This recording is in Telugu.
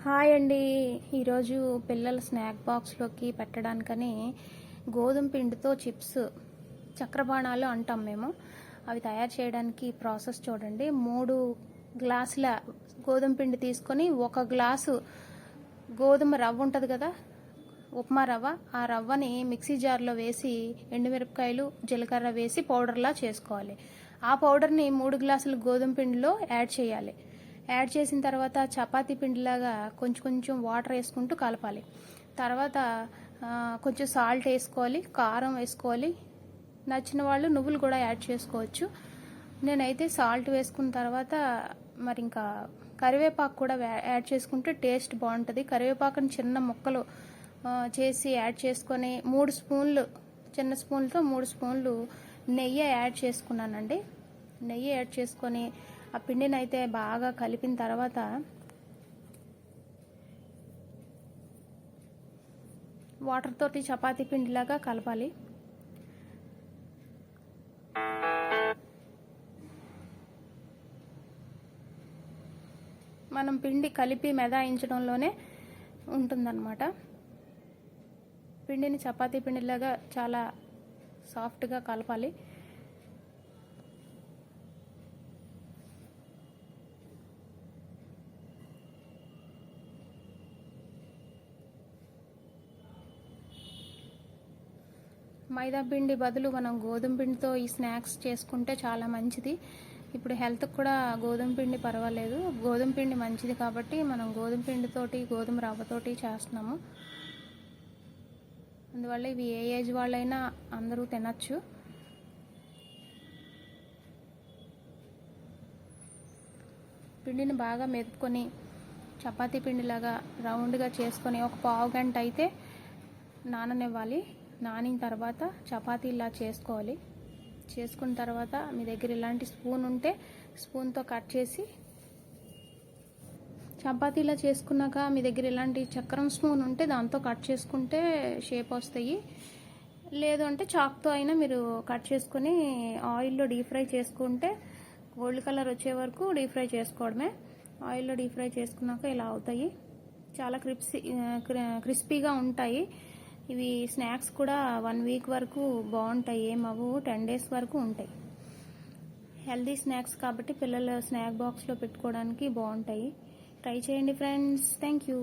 హాయ్ అండి. ఈరోజు పిల్లల స్నాక్ బాక్స్లోకి పెట్టడానికని గోధుమ పిండితో చిప్స్ చక్రపాణాలు అంటాం మేము. అవి తయారు చేయడానికి ప్రాసెస్ చూడండి. 3 గ్లాసుల గోధుమ పిండి తీసుకొని 1 గ్లాసు గోధుమ రవ్వ ఉంటుంది కదా, ఉప్మా రవ్వ, ఆ రవ్వని మిక్సీ జార్లో వేసి ఎండుమిరపకాయలు జీలకర్ర వేసి పౌడర్లా చేసుకోవాలి. ఆ పౌడర్ని 3 గ్లాసుల గోధుమ పిండిలో యాడ్ చేయాలి. యాడ్ చేసిన తర్వాత చపాతీ పిండిలాగా కొంచెం కొంచెం వాటర్ వేసుకుంటూ కలపాలి. తర్వాత కొంచెం సాల్ట్ వేసుకోవాలి, కారం వేసుకోవాలి. నచ్చిన వాళ్ళు నువ్వులు కూడా యాడ్ చేసుకోవచ్చు. నేనైతే సాల్ట్ వేసుకున్న తర్వాత మరి ఇంకా కరివేపాకు కూడా యాడ్ చేసుకుంటే టేస్ట్ బాగుంటుంది. కరివేపాకుని చిన్న ముక్కలు చేసి యాడ్ చేసుకొని 3 స్పూన్లు, చిన్న స్పూన్లతో 3 స్పూన్లు నెయ్యి యాడ్ చేసుకున్నానండి. నెయ్యి యాడ్ చేసుకొని ఆ పిండిని అయితే బాగా కలిపిన తర్వాత వాటర్ తోటి చపాతీ పిండిలాగా కలపాలి. మనం పిండి కలిపి మెదాయించడంలోనే ఉంటుందన్నమాట. పిండిని చపాతీ పిండిలాగా చాలా సాఫ్ట్గా కలపాలి. మైదా పిండి బదులు మనం గోధుమ పిండితో ఈ స్నాక్స్ చేసుకుంటే చాలా మంచిది. ఇప్పుడు హెల్త్కి కూడా గోధుమ పిండి పర్వాలేదు, గోధుమ పిండి మంచిది కాబట్టి మనం గోధుమ పిండితోటి గోధుమ రవ్వతోటి చేస్తున్నాము. అందువల్ల ఇవి ఏ ఏజ్ వాళ్ళైనా అందరూ తినచ్చు. పిండిని బాగా మెదుపుకొని చపాతీ పిండిలాగా రౌండ్గా చేసుకొని ఒక పావు గంట అయితే నాననివ్వాలి. నానిన తర్వాత చపాతీలా చేసుకోవాలి. చేసుకున్న తర్వాత మీ దగ్గర ఇలాంటి స్పూన్ ఉంటే స్పూన్తో కట్ చేసి, చపాతీలా చేసుకున్నాక మీ దగ్గర ఇలాంటి చక్రం స్పూన్ ఉంటే దాంతో కట్ చేసుకుంటే షేప్ వస్తాయి. లేదు అంటే చాక్తో అయినా మీరు కట్ చేసుకొని ఆయిల్లో డీప్ ఫ్రై చేసుకుంటే గోల్డ్ కలర్ వచ్చే వరకు డీప్ ఫ్రై చేసుకోవడమే. ఆయిల్లో డీప్ ఫ్రై చేసుకున్నాక ఇలా అవుతాయి. చాలా క్రిస్పీగా ఉంటాయి. ఇవి స్నాక్స్ కూడా 1 వీక్ వరకు బాగుంటాయి, ఏమవు 10 డేస్ వరకు ఉంటాయి. హెల్దీ స్నాక్స్ కాబట్టి పిల్లల స్నాక్ బాక్స్లో పెట్టుకోవడానికి బాగుంటాయి. ట్రై చేయండి ఫ్రెండ్స్. Thank you.